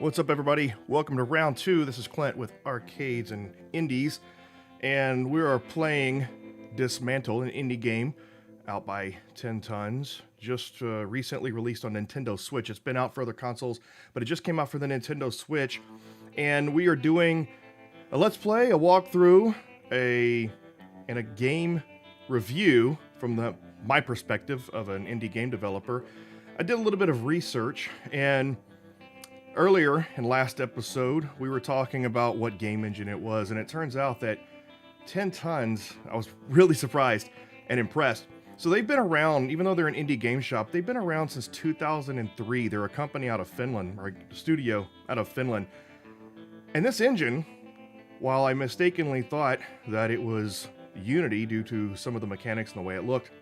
What's up, everybody? Welcome to round 2. This is Clint with Arcades and Indies, and we are playing Dismantle, an indie game out by 10 Tons, just recently released on Nintendo Switch. It's been out for other consoles, but it just came out for the Nintendo Switch, and we are doing a Let's Play, a walkthrough, and a game review from my perspective of an indie game developer. I did a little bit of research, and earlier in last episode, we were talking about what game engine it was, and it turns out that 10 Tons, I was really surprised and impressed. So they've been around, even though they're an indie game shop, they've been around since 2003. They're a company out of Finland, or a studio out of Finland. And this engine, while I mistakenly thought that it was Unity due to some of the mechanics and the way it looked,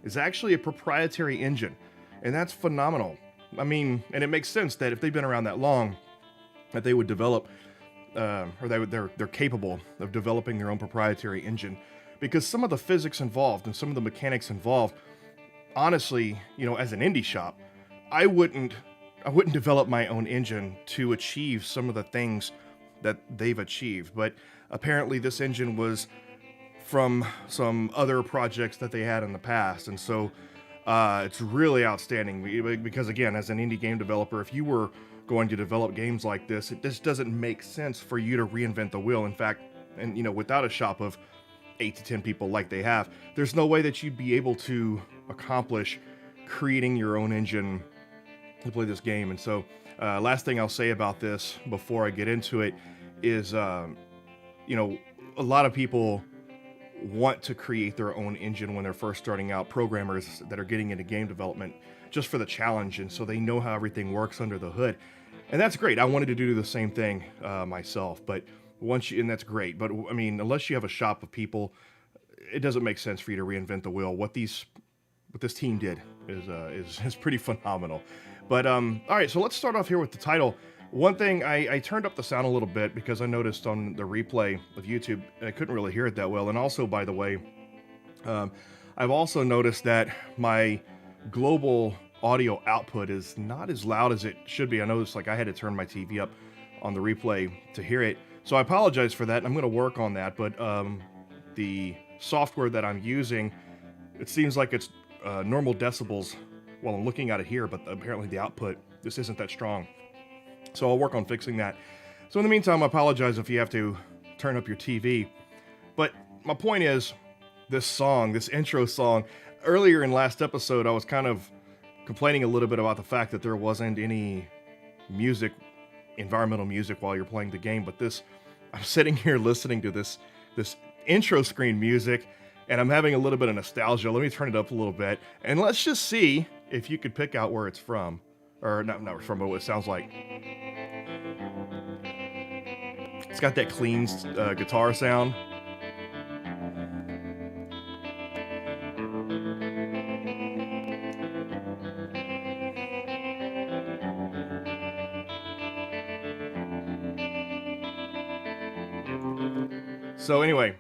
is actually a proprietary engine. And that's phenomenal. I mean, and it makes sense that if they've been around that long, that they would develop, they're capable of developing their own proprietary engine, because some of the physics involved and some of the mechanics involved, honestly, you know, as an indie shop, I wouldn't develop my own engine to achieve some of the things that they've achieved. But apparently, this engine was from some other projects that they had in the past, and so. It's really outstanding because, again, as an indie game developer, if you were going to develop games like this, it just doesn't make sense for you to reinvent the wheel. In fact, and you know, without a shop of 8 to 10 people like they have, there's no way that you'd be able to accomplish creating your own engine to play this game. And so, last thing I'll say about this before I get into it is, you know, a lot of people want to create their own engine when they're first starting out, programmers that are getting into game development just for the challenge, and so they know how everything works under the hood. And that's great. I wanted to do the same thing myself, but and that's great. But I mean, unless you have a shop of people, it doesn't make sense for you to reinvent the wheel. What this team did is pretty phenomenal. But all right, so let's start off here with the title. One thing, I turned up the sound a little bit because I noticed on the replay of YouTube, I couldn't really hear it that well. And also, by the way, I've also noticed that my global audio output is not as loud as it should be. I noticed like I had to turn my TV up on the replay to hear it. So I apologize for that, and I'm going to work on that. But the software that I'm using, it seems like it's normal decibels while I'm looking at it here, but apparently the output, this isn't that strong. So I'll work on fixing that. So in the meantime, I apologize if you have to turn up your TV. But my point is, this intro song, earlier in last episode, I was kind of complaining a little bit about the fact that there wasn't any music, environmental music while you're playing the game. But I'm sitting here listening to this intro screen music, and I'm having a little bit of nostalgia. Let me turn it up a little bit, and let's just see if you could pick out where it's from. Or not from, but what it sounds like. It's got that clean guitar sound. So anyway,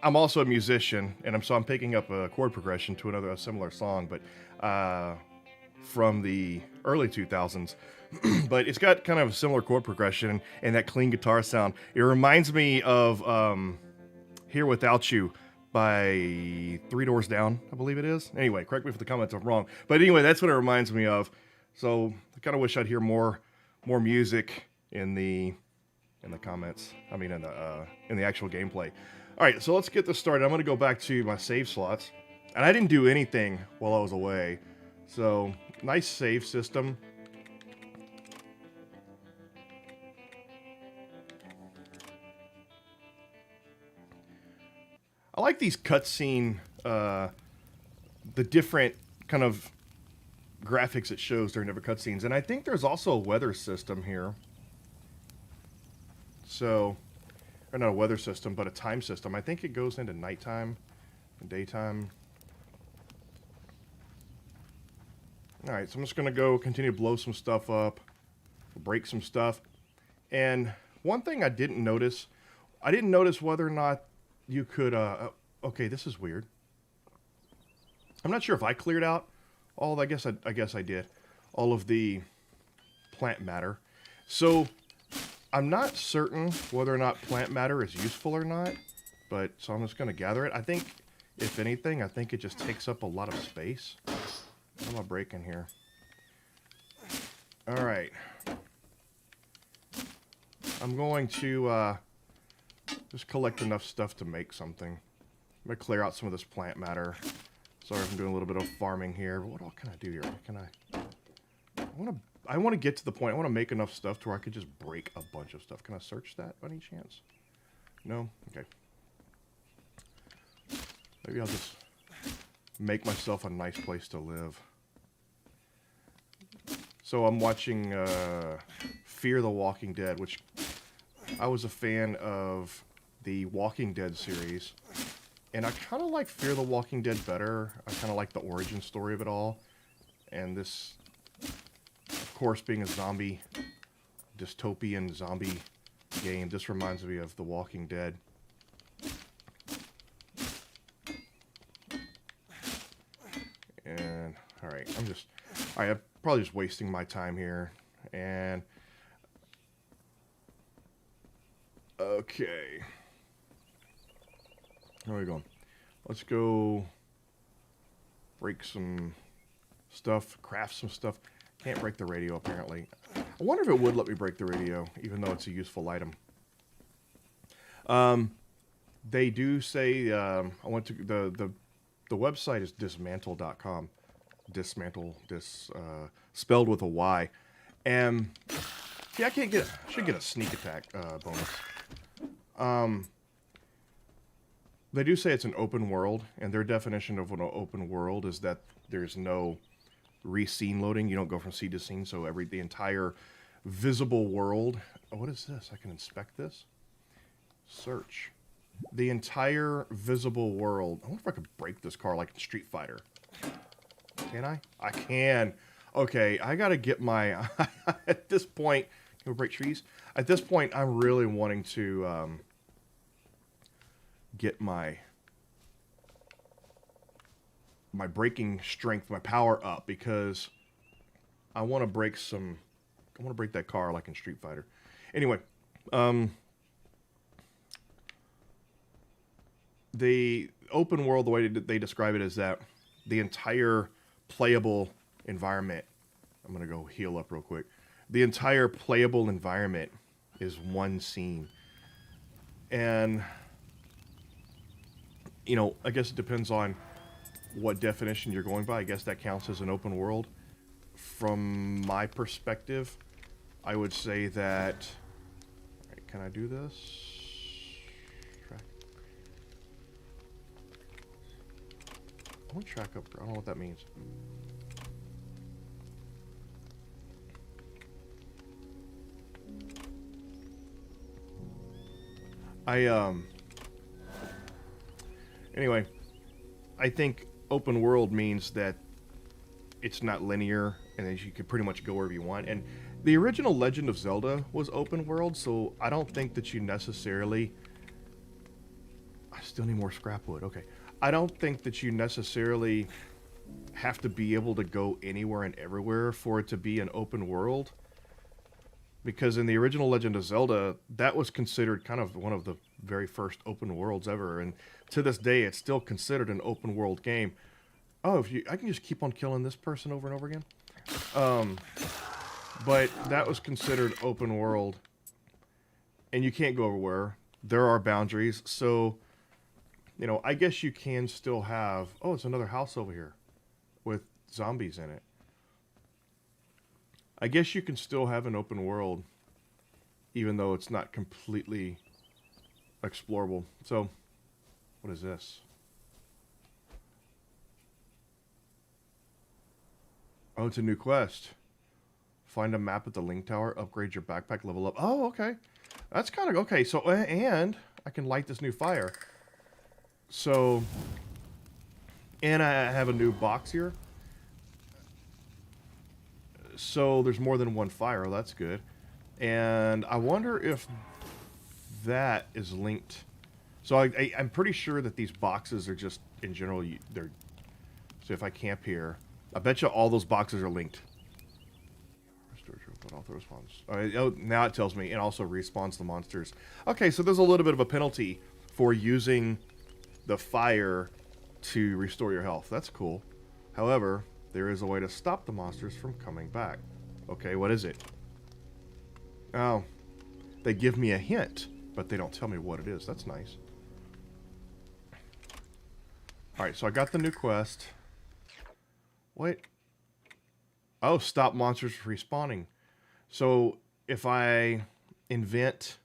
I'm also a musician, and I'm picking up a chord progression to a similar song, but from the early 2000s. But it's got kind of a similar chord progression and that clean guitar sound. It reminds me of Here Without You by Three Doors Down, I believe it is. Anyway, correct me if the comments are wrong. But anyway, that's what it reminds me of. So I kind of wish I'd hear more music in the comments. I mean, in the actual gameplay. All right, so let's get this started. I'm going to go back to my save slots. And I didn't do anything while I was away. So, nice save system. I like these cutscene, the different kind of graphics it shows during different cutscenes. And I think there's also a weather system here. So, or not a weather system, but a time system. I think it goes into nighttime and daytime. Alright, so I'm just going to go continue to blow some stuff up, break some stuff. And one thing I didn't notice whether or not you could, okay, this is weird. I'm not sure if I cleared out all, I guess I did, all of the plant matter. So I'm not certain whether or not plant matter is useful or not, but so I'm just going to gather it. I think, if anything, I think it just takes up a lot of space. What am I breaking here? All right. I'm going to just collect enough stuff to make something. I'm going to clear out some of this plant matter. Sorry if I'm doing a little bit of farming here, but what all can I do here? Can I want to get to the point. I want to make enough stuff to where I could just break a bunch of stuff. Can I search that by any chance? No? Okay. Maybe I'll just make myself a nice place to live. So I'm watching Fear the Walking Dead, which I was a fan of the Walking Dead series. And I kind of like Fear the Walking Dead better. I kind of like the origin story of it all. And this, of course, being a zombie, dystopian zombie game, this reminds me of The Walking Dead. And, alright, I'm probably just wasting my time here. And, okay. Where are we going? Let's go break some stuff, craft some stuff. Can't break the radio, apparently. I wonder if it would let me break the radio, even though it's a useful item. They do say, I went to, the website is DYSMANTLE.com. Dismantle, spelled with a Y. And, see, I should get a sneak attack bonus. They do say it's an open world, and their definition of an open world is that there's no re-scene loading. You don't go from scene to scene, so the entire visible world... Oh, what is this? I can inspect this? Search. The entire visible world... I wonder if I could break this car like in Street Fighter. Can I? I can. Okay, I gotta get my... At this point... Can we break trees? At this point, I'm really wanting to... get my breaking strength, my power up, because I want to break that car like in Street Fighter. Anyway, the open world, the way they describe it is that the entire playable environment, I'm going to go heal up real quick. The entire playable environment is one scene. And you know, I guess it depends on what definition you're going by. I guess that counts as an open world. From my perspective, I would say that... Alright, can I do this? Track. I want track up. I don't know what that means. Anyway, I think open world means that it's not linear and that you can pretty much go wherever you want. And the original Legend of Zelda was open world, so I don't think that you necessarily... I still need more scrap wood. Okay. I don't think that you necessarily have to be able to go anywhere and everywhere for it to be an open world. Because in the original Legend of Zelda, that was considered kind of one of the very first open worlds ever. And to this day, it's still considered an open world game. Oh, I can just keep on killing this person over and over again. But that was considered open world. And you can't go everywhere. There are boundaries. So, you know, I guess you can still have... Oh, it's another house over here with zombies in it. I guess you can still have an open world, even though it's not completely explorable. So, what is this? Oh, it's a new quest. Find a map at the Link Tower, upgrade your backpack, level up. Oh, okay. That's kind of... Okay, so, and I can light this new fire. So, and I have a new box here. So there's more than one fire. Oh, that's good. And I wonder if that is linked. So I'm pretty sure that these boxes are just, in general, they're... So if I camp here, I bet you all those boxes are linked. Where's But auto response. Oh, now it tells me it also respawns the monsters. Okay, so there's a little bit of a penalty for using the fire to restore your health. That's cool. However, there is a way to stop the monsters from coming back. Okay, what is it? Oh, they give me a hint, but they don't tell me what it is. That's nice. Alright, so I got the new quest. Wait. Oh, stop monsters from respawning. So, if I invent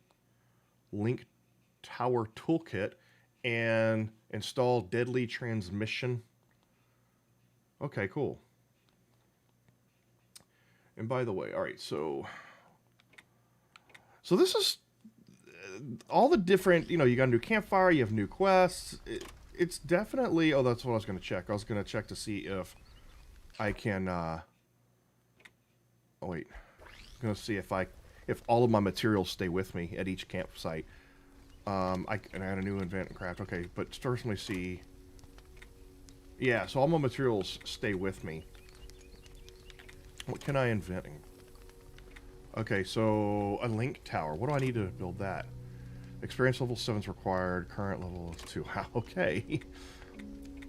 Link Tower Toolkit and install Deadly Transmission. Okay, cool. And by the way, alright, so this is all the different, you know, you got a new campfire, you have new quests. It's definitely, oh, that's what I was going to check. I was going to check to see if I can, oh, wait. I'm going to see if all of my materials stay with me at each campsite. And I had a new invent and craft. Okay, but first let me see. Yeah, so all my materials stay with me. What can I invent? Okay, so a link tower. What do I need to build that? Experience level 7 is required. Current level is 2. Okay.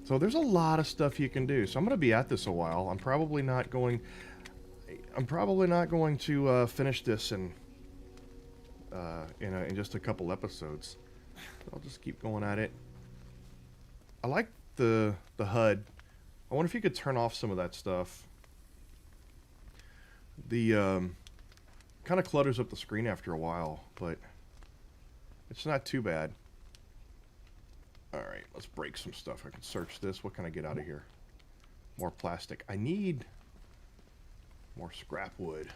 So there's a lot of stuff you can do. So I'm going to be at this a while. I'm probably not going to finish this in just a couple episodes. I'll just keep going at it. I like the HUD. I wonder if you could turn off some of that stuff. The kind of clutters up the screen after a while, but it's not too bad. Alright, let's break some stuff. I can search this. What can I get out of here? More plastic. I need more scrap wood.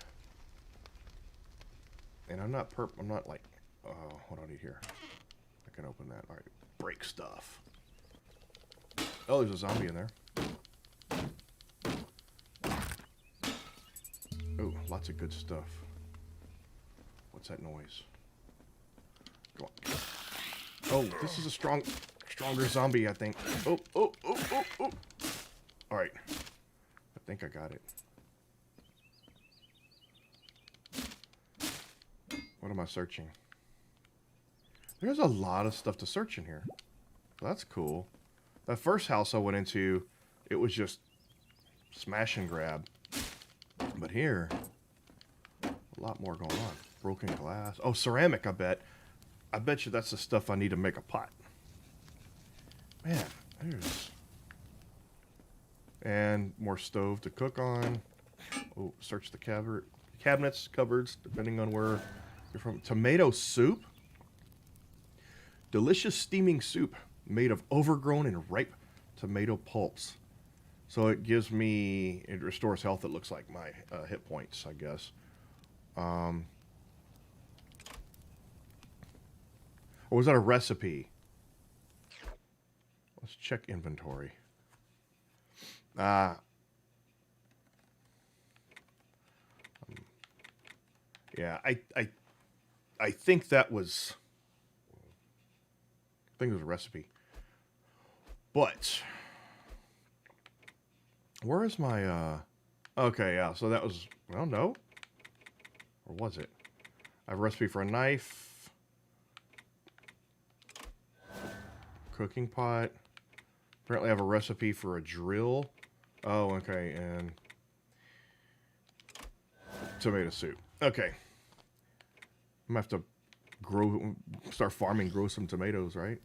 And I'm not like, what do I need here? I can open that. Alright, break stuff. Oh, there's a zombie in there. Oh, lots of good stuff. What's that noise? Go on. Oh, this is a stronger zombie, I think. Oh. Alright. I think I got it. What am I searching? There's a lot of stuff to search in here. That's cool. That first house I went into, it was just smash and grab. But here, a lot more going on. Broken glass. Oh, ceramic, I bet. I bet you that's the stuff I need to make a pot. Man, there's... And more stove to cook on. Oh, search the cabinets, cupboards, depending on where you're from. Tomato soup. Delicious steaming soup made of overgrown and ripe tomato pulps. So it restores health. It looks like my hit points, I guess. Or was that a recipe? Let's check inventory. Yeah, I think that was... I think it was a recipe. But... Where is my, Okay, yeah, so that was... I don't know. Or was it? I have a recipe for a knife. Cooking pot. Apparently I have a recipe for a drill. Oh, okay, and... tomato soup. Okay. I'm gonna have to start farming, grow some tomatoes, right?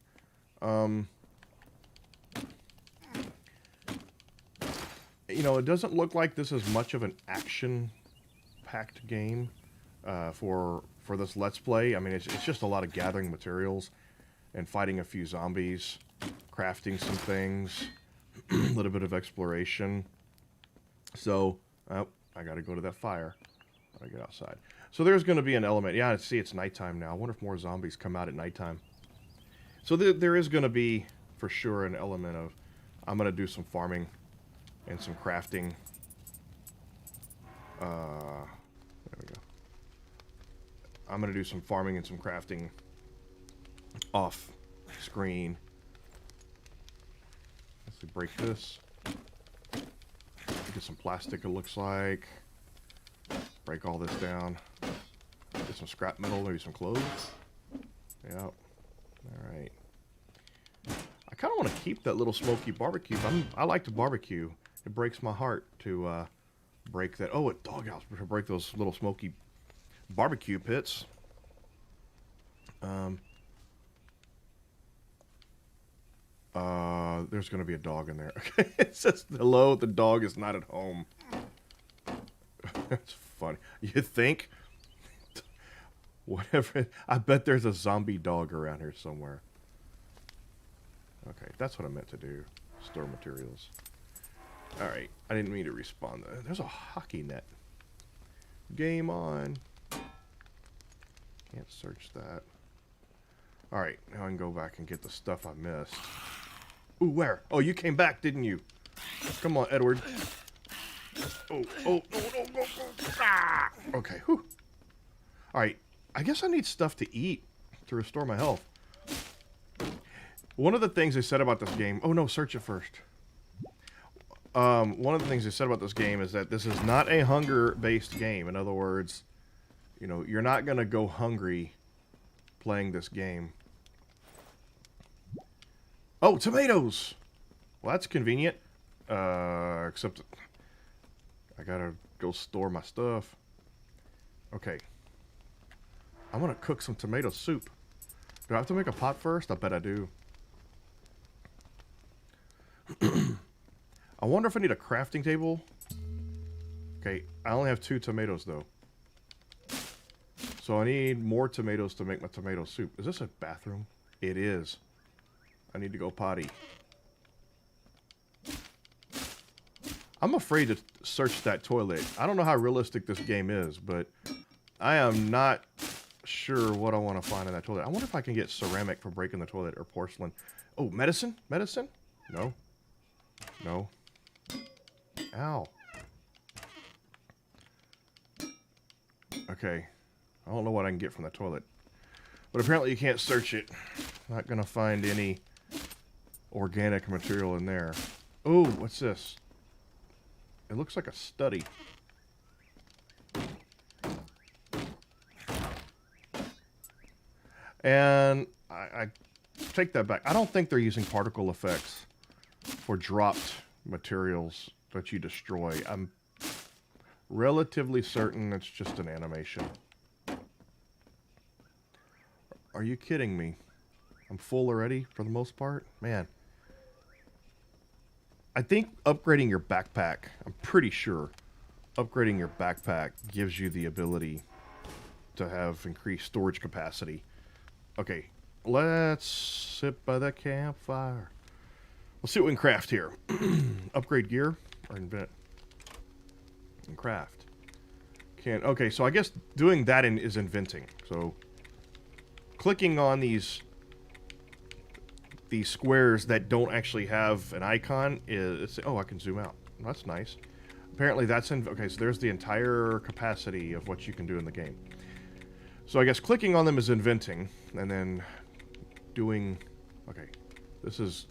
You know, it doesn't look like this is much of an action-packed game for this Let's Play. I mean, it's just a lot of gathering materials and fighting a few zombies, crafting some things, a little bit of exploration. So, I gotta go to that fire. I get outside. So there's going to be an element. Yeah, see, it's nighttime now. I wonder if more zombies come out at nighttime. So there is going to be, for sure, an element of... I'm going to do some farming and some crafting. There we go. I'm going to do some farming and some crafting off screen. Let's see, break this. Get some plastic, it looks like. Break all this down. Get some scrap metal, maybe some clothes. Yep. Alright. I kind of want to keep that little smoky barbecue. I like to barbecue. It breaks my heart to break that. Oh, a doghouse. To break those little smoky barbecue pits. There's going to be a dog in there. Okay, it says, hello, the dog is not at home. That's funny. You think? Whatever. I bet there's a zombie dog around here somewhere. Okay, that's what I meant to do. Store materials. Alright, I didn't mean to respawn. There's a hockey net. Game on. Can't search that. Alright, now I can go back and get the stuff I missed. Ooh, where? Oh, you came back, didn't you? Come on, Edward. Oh, no. Ah! Okay, whew. Alright, I guess I need stuff to eat to restore my health. One of the things they said about this game... Oh, no, search it first. One of the things they said about this game is that this is not a hunger-based game. In other words, you know, you're not going to go hungry playing this game. Oh, tomatoes! Well, that's convenient. Except I gotta go store my stuff. Okay. I want to cook some tomato soup. Do I have to make a pot first? I bet I do. I wonder if I need a crafting table. Okay, I only have 2 tomatoes, though. So I need more tomatoes to make my tomato soup. Is this a bathroom? It is. I need to go potty. I'm afraid to search that toilet. I don't know how realistic this game is, but I am not sure what I want to find in that toilet. I wonder if I can get ceramic for breaking the toilet or porcelain. Oh, medicine? Medicine? No. No. Ow. Okay. I don't know what I can get from the toilet. But apparently you can't search it. Not gonna find any organic material in there. Oh, what's this? It looks like a study. And I take that back. I don't think they're using particle effects for dropped materials that you destroy. I'm relatively certain it's just an animation. Are you kidding me? I'm full already for the most part? Man. I think upgrading your backpack, I'm pretty sure, upgrading your backpack gives you the ability to have increased storage capacity. Okay, let's sit by the campfire. Let's see what we can craft here. Upgrade gear or invent? And craft. Okay, so I guess doing that is inventing. So clicking on these squares that don't actually have an icon is... Oh, I can zoom out. That's nice. Apparently that's... Okay, so there's the entire capacity of what you can do in the game. So I guess clicking on them is inventing, and then doing... Okay, this is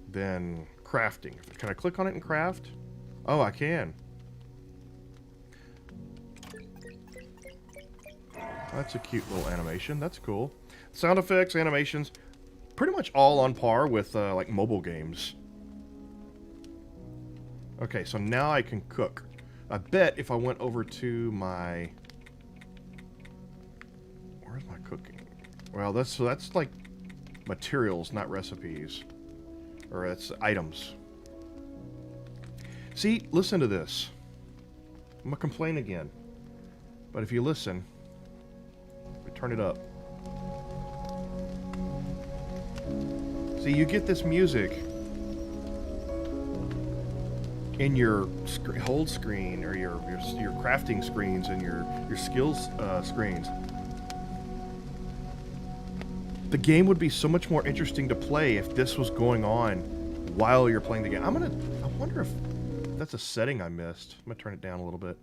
then crafting. Can I click on it and craft? Oh, I can. That's a cute little animation. That's cool. Sound effects, animations... Pretty much all on par with, like, mobile games. Okay, so now I can cook. I bet if I went over to my... Where's my cooking? Well, that's like materials, not recipes. Or that's items. See, listen to this. I'm gonna complain again. But if you listen, we turn it up. See, you get this music in your hold screen or your crafting screens and your skills screens. The game would be so much more interesting to play if this was going on while you're playing the game. I wonder if that's a setting I missed. I'm gonna turn it down a little bit.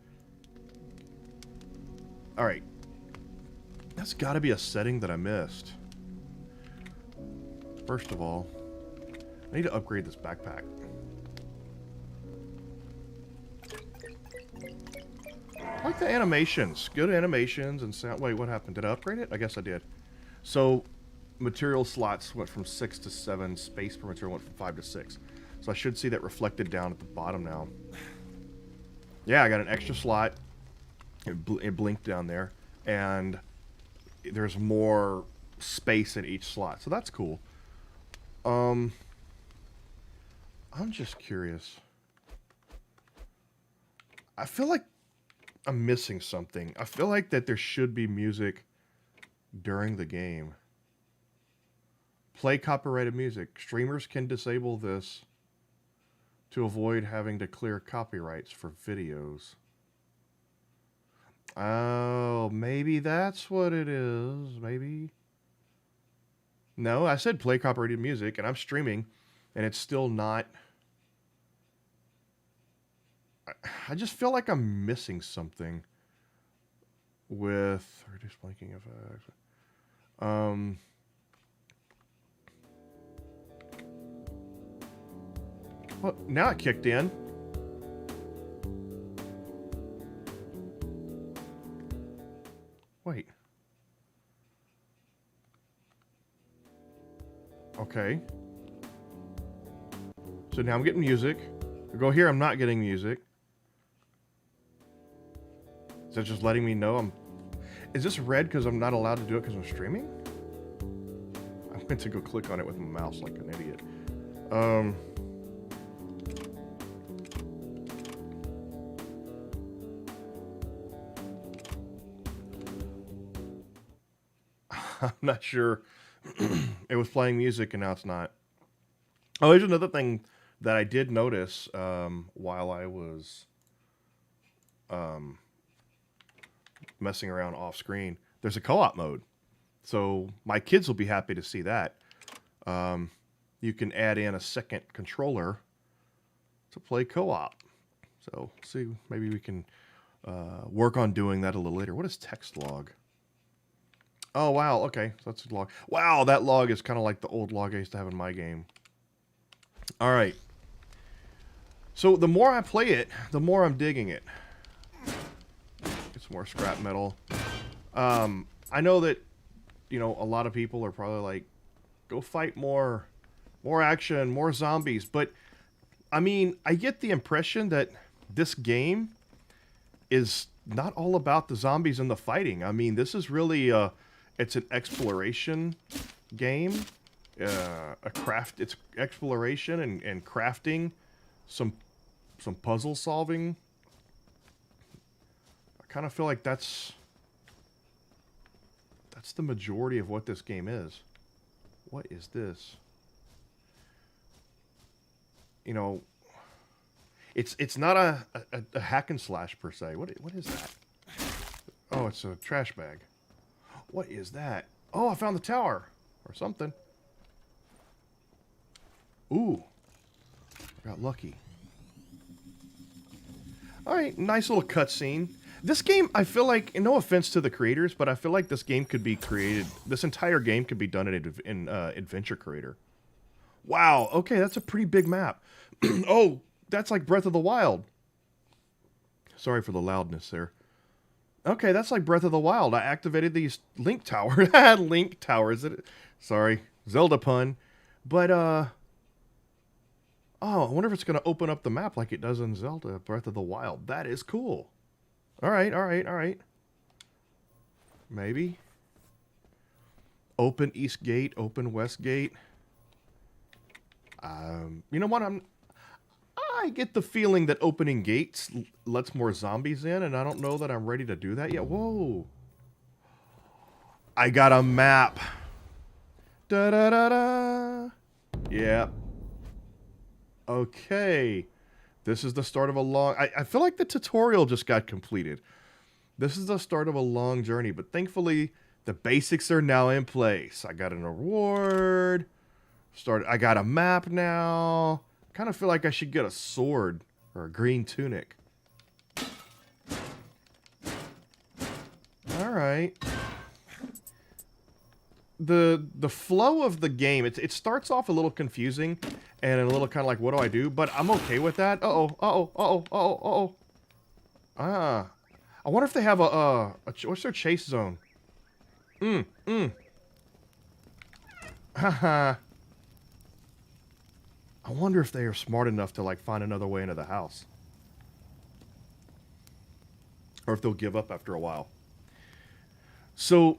All right, that's got to be a setting that I missed. First of all, I need to upgrade this backpack. I like the animations. Good animations and sound. Wait, what happened? Did I upgrade it? I guess I did. So, material slots went from 6 to 7. Space per material went from 5 to 6. So I should see that reflected down at the bottom now. Yeah, I got an extra slot. It blinked down there. And there's more space in each slot. So that's cool. I'm just curious. I feel like I'm missing something. I feel like that there should be music during the game. Play copyrighted music. Streamers can disable this to avoid having to clear copyrights for videos. Oh, maybe that's what it is. Maybe. No, I said play copyrighted music, and I'm streaming, and it's still not. I just feel like I'm missing something with reduce blinking effects. Well, now it kicked in. Wait. Okay. So now I'm getting music. I go here, I'm not getting music. Is that just letting me know I'm... Is this red because I'm not allowed to do it because I'm streaming? I went to go click on it with my mouse like an idiot. I'm not sure. It was playing music and now it's not. Oh, here's another thing that I did notice while I was messing around off screen. There's a co-op mode. So my kids will be happy to see that. You can add in a second controller to play co-op. So see, maybe we can work on doing that a little later. What is text log? Oh, wow. Okay. So that's a log. Wow, that log is kind of like the old log I used to have in my game. All right. So the more I play it, the more I'm digging it. Get some more scrap metal. I know that, you know, a lot of people are probably like, go fight more action, more zombies. But, I mean, I get the impression that this game is not all about the zombies and the fighting. I mean, this is really... it's an exploration game, it's exploration and crafting, some puzzle solving. I kind of feel like that's the majority of what this game is. What is this? You know, it's not a hack and slash per se. What is that? Oh, it's a trash bag. What is that? Oh, I found the tower. Or something. Ooh. Got lucky. Alright, nice little cutscene. This game, I feel like, and no offense to the creators, but I feel like this game could be created, this entire game could be done in Adventure Creator. Wow, okay, that's a pretty big map. Oh, that's like Breath of the Wild. Sorry for the loudness there. Okay, that's like Breath of the Wild. I activated these Link Towers. Link Towers. Sorry, Zelda pun. But, oh, I wonder if it's going to open up the map like it does in Zelda Breath of the Wild. That is cool. All right. Maybe. Open East Gate, open West Gate. You know what? I get the feeling that opening gates lets more zombies in, and I don't know that I'm ready to do that yet. Whoa. I got a map. Da-da-da-da. Yeah. Okay. This is the start of a long... I feel like the tutorial just got completed. This is the start of a long journey, but thankfully, the basics are now in place. I got an award. I got a map now. Kind of feel like I should get a sword or a green tunic. All right. The flow of the game, it starts off a little confusing and a little kind of like, what do I do? But I'm okay with that. Uh-oh. Ah. I wonder if they have what's their chase zone? Haha. I wonder if they are smart enough to like find another way into the house. Or if they'll give up after a while. So,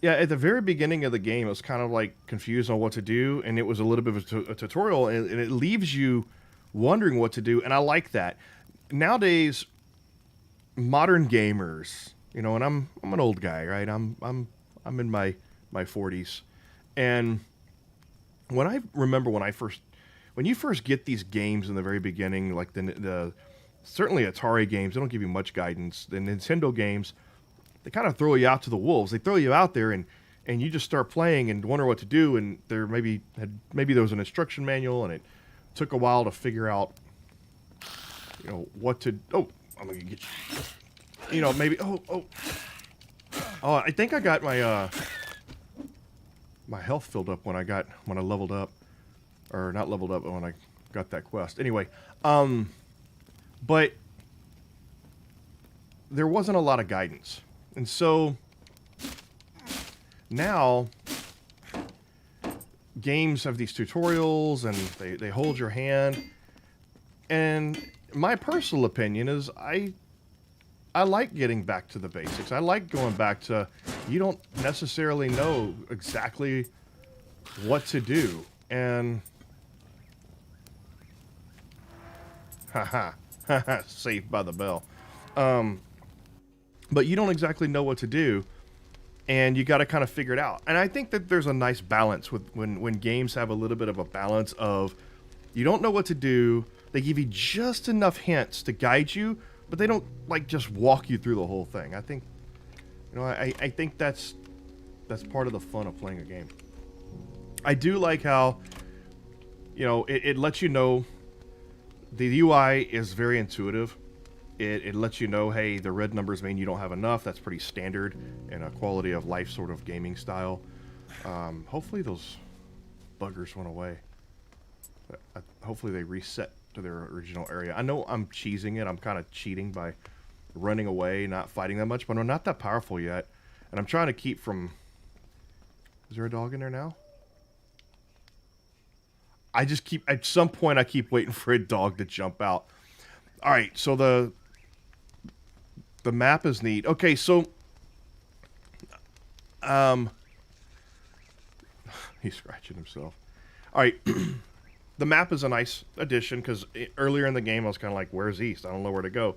yeah, at the very beginning of the game, I was kind of like confused on what to do, and it was a little bit of a tutorial, and it leaves you wondering what to do, and I like that. Nowadays, modern gamers, you know, and I'm an old guy, right? I'm in my 40s, and when you first get these games in the very beginning, like the certainly Atari games, they don't give you much guidance. The Nintendo games, they kind of throw you out to the wolves. They throw you out there and you just start playing and wonder what to do. And there maybe there was an instruction manual, and it took a while to figure out, you know, what to. Oh, I'm gonna get you. You know, maybe. Oh. I think I got my my health filled up when I leveled up, or not leveled up, but when I got that quest. Anyway, but there wasn't a lot of guidance. And so now games have these tutorials, and they hold your hand. And my personal opinion is I like getting back to the basics. I like going back to, you don't necessarily know exactly what to do. And haha, saved by the bell. But you don't exactly know what to do, and you got to kind of figure it out. And I think that there's a nice balance with when games have a little bit of a balance of, you don't know what to do, they give you just enough hints to guide you, but they don't like just walk you through the whole thing. I think, you know, I think that's part of the fun of playing a game. I do like how, you know, it lets you know, the UI is very intuitive. It lets you know, hey, the red numbers mean you don't have enough. That's pretty standard in a quality of life sort of gaming style. Hopefully those buggers went away. Hopefully they reset to their original area. I know I'm cheesing it. I'm kind of cheating by running away, not fighting that much, but I'm not that powerful yet. And I'm trying to keep from... Is there a dog in there now? I just keep... At some point, I keep waiting for a dog to jump out. All right, so the map is neat. Okay, so... He's scratching himself. All right. The map is a nice addition, because earlier in the game I was kind of like, where's east? I don't know where to go.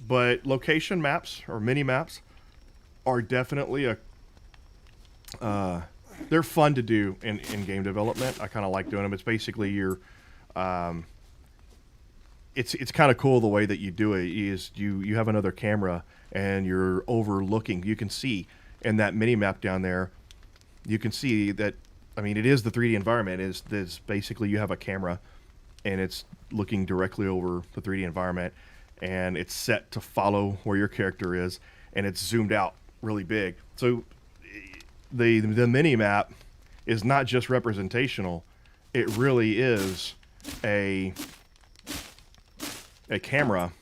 But location maps, or mini maps, are definitely they're fun to do in game development. I kind of like doing them. It's basically your... It's kind of cool the way that you do it. Is you have another camera and you're overlooking. You can see in that mini map down there, you can see that, I mean, it is the 3D environment. Is basically you have a camera and it's looking directly over the 3D environment, and it's set to follow where your character is, and it's zoomed out really big. So the mini map is not just representational. It really is a camera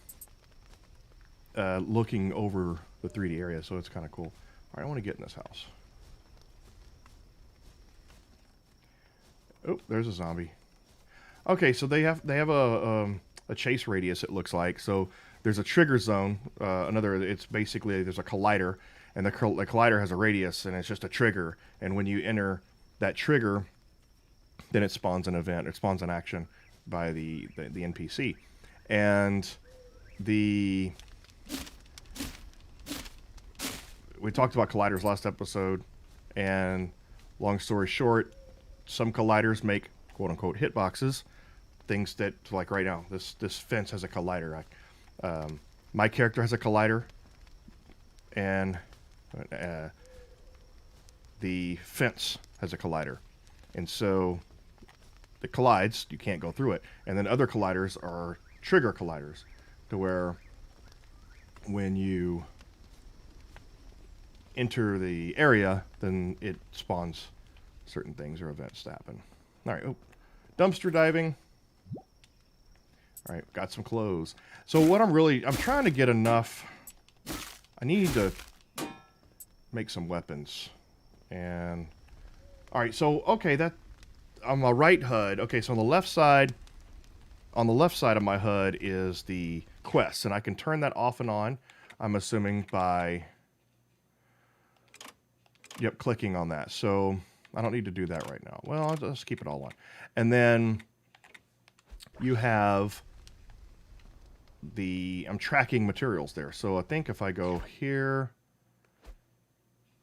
looking over the 3D area, so it's kind of cool. All right, I want to get in this house. Oh, there's a zombie. Okay, so they have a chase radius, it looks like. So there's a trigger zone. It's basically, there's a collider, and the collider has a radius, and it's just a trigger. And when you enter that trigger, then it spawns an event. It spawns an action by the NPC. And we talked about colliders last episode, and long story short, some colliders make quote-unquote hitboxes, things that, like right now, this fence has a collider. My character has a collider, and the fence has a collider. And so it collides, you can't go through it. And then other colliders are trigger colliders, to where when you enter the area, then it spawns certain things or events to happen. All right, dumpster diving. All right, got some clothes. So what I'm trying to get enough. I need to make some weapons. And all right, so okay, that on my right HUD. Okay, so on the left side of my HUD is the quests, and I can turn that off and on. I'm assuming by clicking on that. So I don't need to do that right now. Well, I'll just keep it all on. And then you have I'm tracking materials there. So I think if I go here,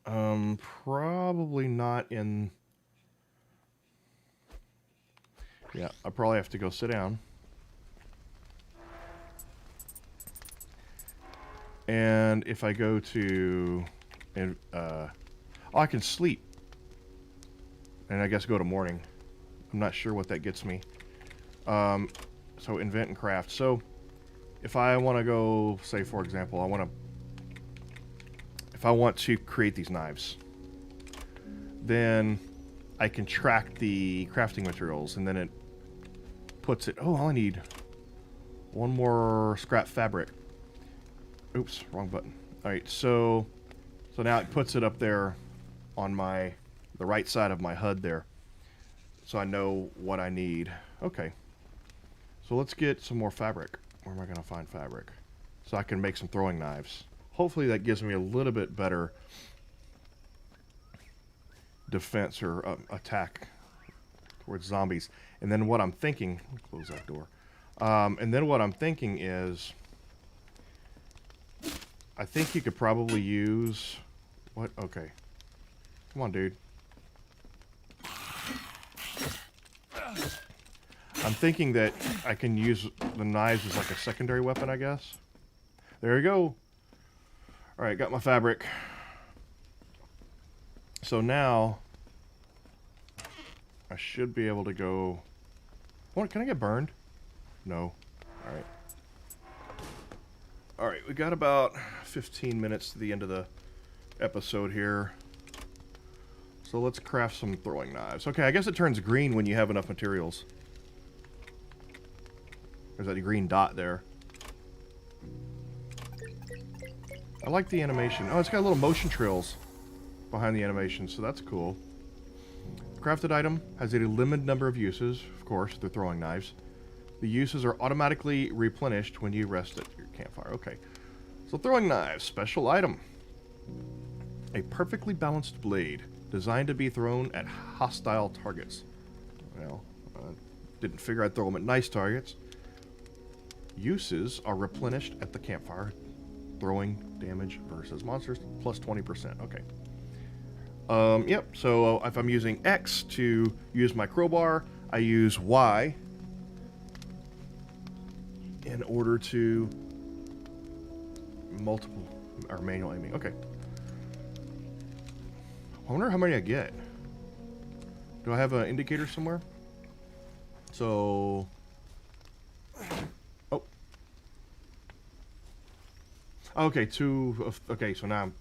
probably not in. Yeah, I probably have to go sit down. And if I go to, I can sleep. And I guess go to morning. I'm not sure what that gets me. So invent and craft. So if I want to go, say for example, if I want to create these knives, then I can track the crafting materials, and then it puts it. Oh, I need one more scrap fabric. Oops, wrong button. All right, so now it puts it up there on the right side of my HUD there, so I know what I need. Okay, so let's get some more fabric. Where am I going to find fabric? So I can make some throwing knives. Hopefully that gives me a little bit better defense or attack towards zombies. And then what I'm thinking, let me close that door. And then what I'm thinking is, I think you could probably use, what? Okay. Come on, dude. I'm thinking that I can use the knives as like a secondary weapon, I guess. There you go. All right, got my fabric. So now I should be able to go. What? Can I get burned? No. All right. All right, we got about 15 minutes to the end of the episode here. So let's craft some throwing knives. Okay, I guess it turns green when you have enough materials. There's that green dot there. I like the animation. Oh, it's got little motion trails behind the animation, so that's cool. Crafted item has a limited number of uses. Of course, they're throwing knives. The uses are automatically replenished when you rest at your campfire. Okay. So throwing knives, special item. A perfectly balanced blade designed to be thrown at hostile targets. Well, didn't figure I'd throw them at nice targets. Uses are replenished at the campfire. Throwing damage versus monsters plus 20%. Okay. Yep. So if I'm using X to use my crowbar, I use Y in order to multiple or manual aiming. Okay. I wonder how many I get. Do I have an indicator somewhere? So. Oh. Okay, okay, so now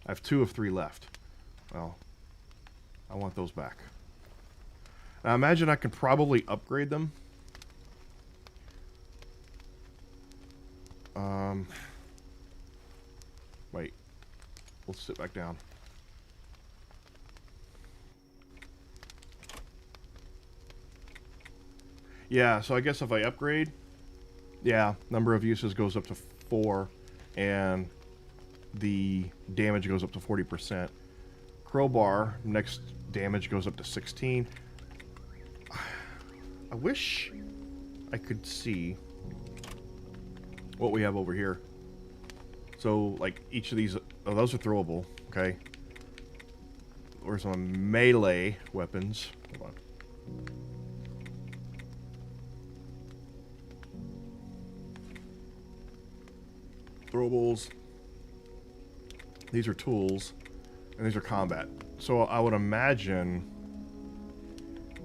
I have 2 of 3 left. Well, I want those back. Now, I imagine I can probably upgrade them. Wait. We'll sit back down. Yeah, so I guess if I upgrade, yeah, number of uses goes up to 4, and the damage goes up to 40%. Crowbar, next damage goes up to 16. I wish I could see what we have over here. So, like, each of these, oh, those are throwable, okay? Or some melee weapons. Hold on. Throwables. These are tools, and these are combat. So I would imagine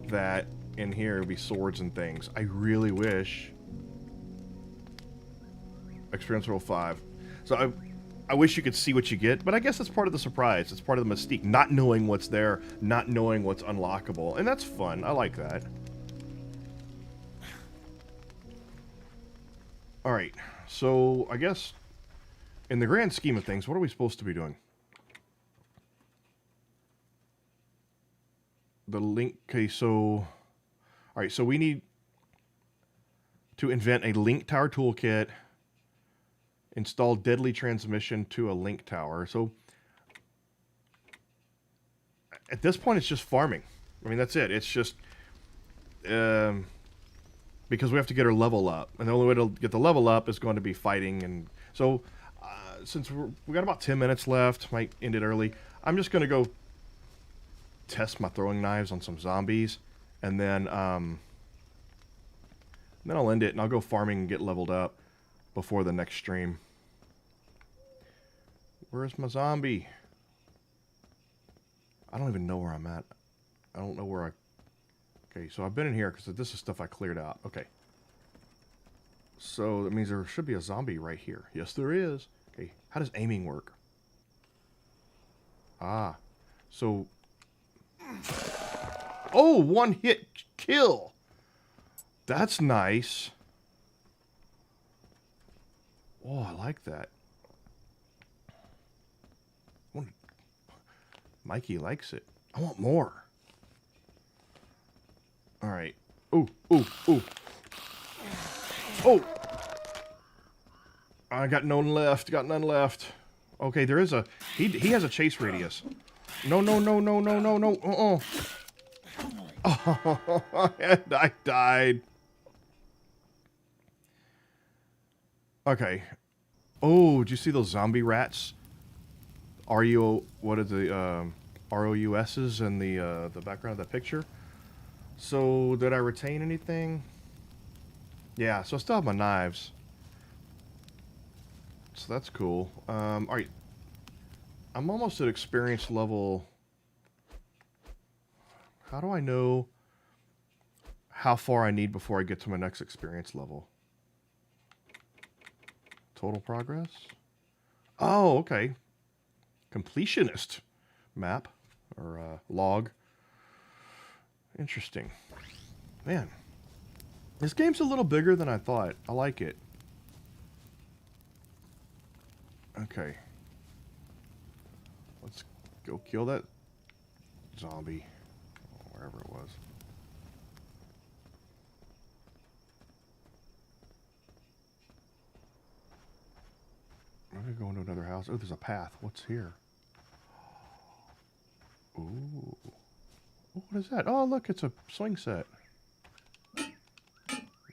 that in here would be swords and things. I really wish. Experience roll 5. So I wish you could see what you get, but I guess that's part of the surprise. It's part of the mystique. Not knowing what's there, not knowing what's unlockable. And that's fun. I like that. All right. So I guess in the grand scheme of things, what are we supposed to be doing? The link. Okay, so all right. So we need to invent a link tower toolkit. Install deadly transmission to a link tower. So at this point, it's just farming. I mean, that's it. It's just because we have to get our level up, and the only way to get the level up is going to be fighting. And so, since we got about 10 minutes left, might end it early. I'm just going to go test my throwing knives on some zombies, and then I'll end it, and I'll go farming and get leveled up before the next stream. Where's my zombie? I don't even know where I'm at. I don't know where I... Okay, so I've been in here because this is stuff I cleared out. Okay. So that means there should be a zombie right here. Yes, there is. Okay, how does aiming work? Ah. So... Oh, one hit kill! That's nice. Oh, I like that. Mikey likes it. I want more. All right. Ooh, ooh, ooh. Oh! I got none left. Got none left. Okay, there is a... He has a chase radius. No, no, no, no, no, no, no. Oh, and I died. Okay. Oh, did you see those zombie rats? What are the ROUSs in the background of that picture? So did I retain anything? Yeah, so I still have my knives. So that's cool. All right, I'm almost at experience level. How do I know how far I need before I get to my next experience level? Total progress? Oh, okay. Completionist map or log. Interesting. Man, this game's a little bigger than I thought. I like it. Okay. Let's go kill that zombie. Wherever it was. I'm gonna go into another house. Oh, there's a path. What's here? Ooh. What is that? Oh, look, it's a swing set.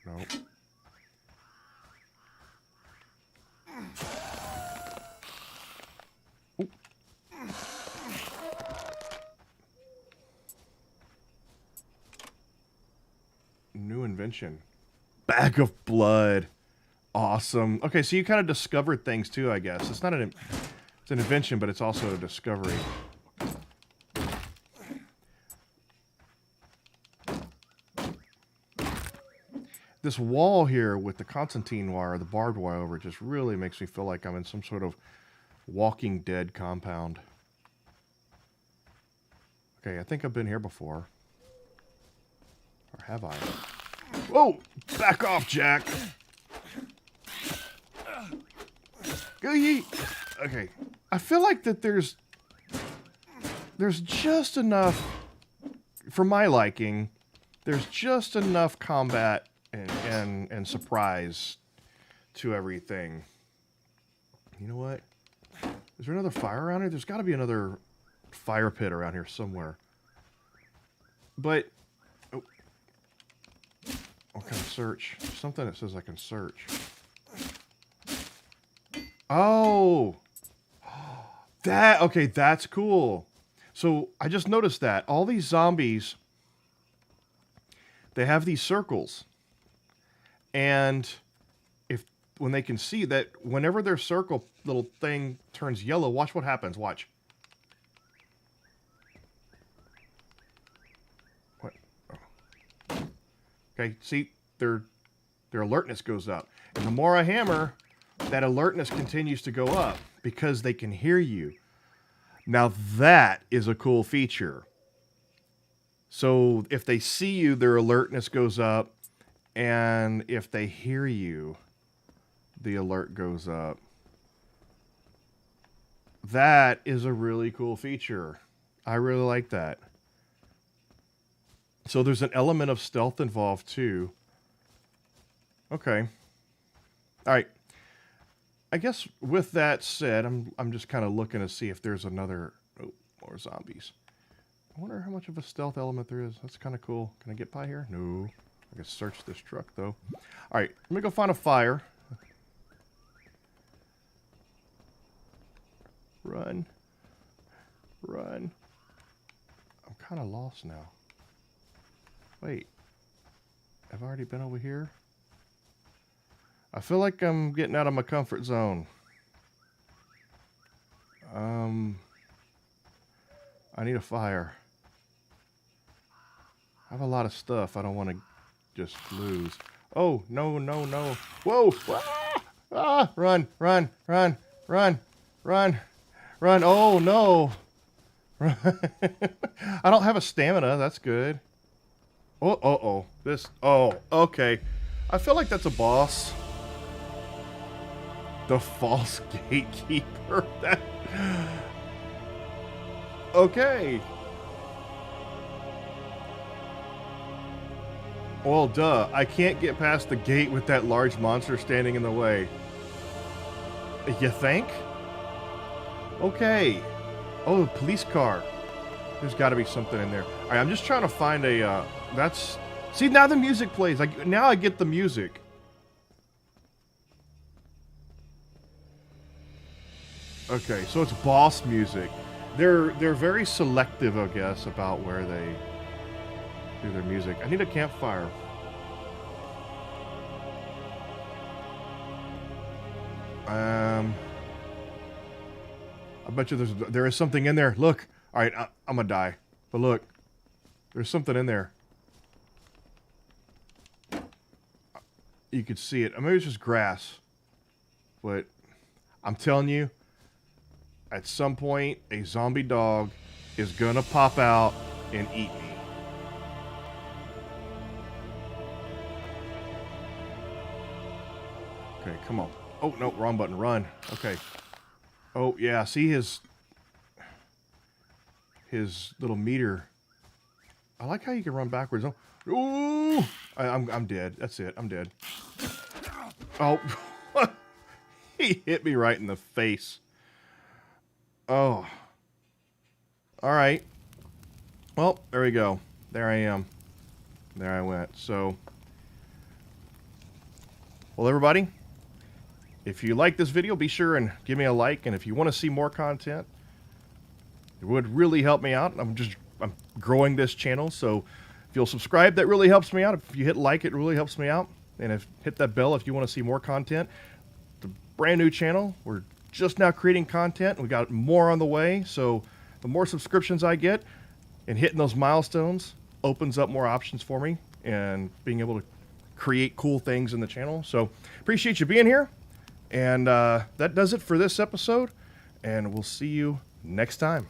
No. Ooh. New invention. Bag of blood. Awesome. Okay, so you kind of discovered things too, I guess. It's not an... It's an invention, but it's also a discovery. This wall here with the Constantine wire, the barbed wire over it, just really makes me feel like I'm in some sort of Walking Dead compound. Okay, I think I've been here before. Or have I? Whoa! Back off, Jack! Okay. I feel like that there's just enough, for my liking, there's just enough combat and surprise to everything. You know what? Is there another fire around here? There's got to be another fire pit around here somewhere. But... Oh. What kind of search? Something that says I can search. Oh! That... Okay, that's cool. So, I just noticed that. All these zombies... They have these circles. And... when they can see that whenever their circle little thing turns yellow, watch what happens. Watch. What? Oh. Okay, see, their alertness goes up. And the more I hammer, that alertness continues to go up because they can hear you. Now that is a cool feature. So if they see you, their alertness goes up. And if they hear you... the alert goes up. That is a really cool feature. I really like that. So there's an element of stealth involved too. Okay. All right. I guess with that said, I'm just kind of looking to see if there's another... Oh, more zombies. I wonder how much of a stealth element there is. That's kind of cool. Can I get by here? No. I can search this truck, though. All right. Let me go find a fire. Run. Run. I'm kind of lost now. Wait. Have I already been over here? I feel like I'm getting out of my comfort zone. I need a fire. I have a lot of stuff I don't want to just lose. Oh, no, no, no. Whoa! Ah! Ah! Run, run, run, run, run, run. Oh, no. Run. I don't have a stamina. That's good. Oh, uh-oh. This, oh, okay. I feel like that's a boss. The false gatekeeper. That... Okay. Well, duh. I can't get past the gate with that large monster standing in the way. You think? Okay. Oh, a police car. There's got to be something in there. All right, I'm just trying to find a... that's... See, now the music plays. Now I get the music. Okay, so it's boss music. They're very selective, I guess, about where they do their music. I need a campfire. I bet you there is something in there. Look. All right, I'm gonna die. But look, there's something in there. You could see it. Maybe it's just grass. But I'm telling you, at some point, a zombie dog is gonna pop out and eat me. Okay, come on. Oh, no, wrong button. Run. Okay. Oh, yeah, see his little meter. I like how you can run backwards. Oh, ooh! I'm dead. That's it. I'm dead. Oh, he hit me right in the face. Oh. All right. Well, there we go. There I am. There I went. So, well, everybody, if you like this video, be sure and give me a like. And if you want to see more content, it would really help me out. I'm growing this channel, so if you'll subscribe, that really helps me out. If you hit like, it really helps me out. And hit that bell if you want to see more content. It's a brand new channel. We're just now creating content. We got more on the way. So the more subscriptions I get and hitting those milestones opens up more options for me and being able to create cool things in the channel. So appreciate you being here. And that does it for this episode. And we'll see you next time.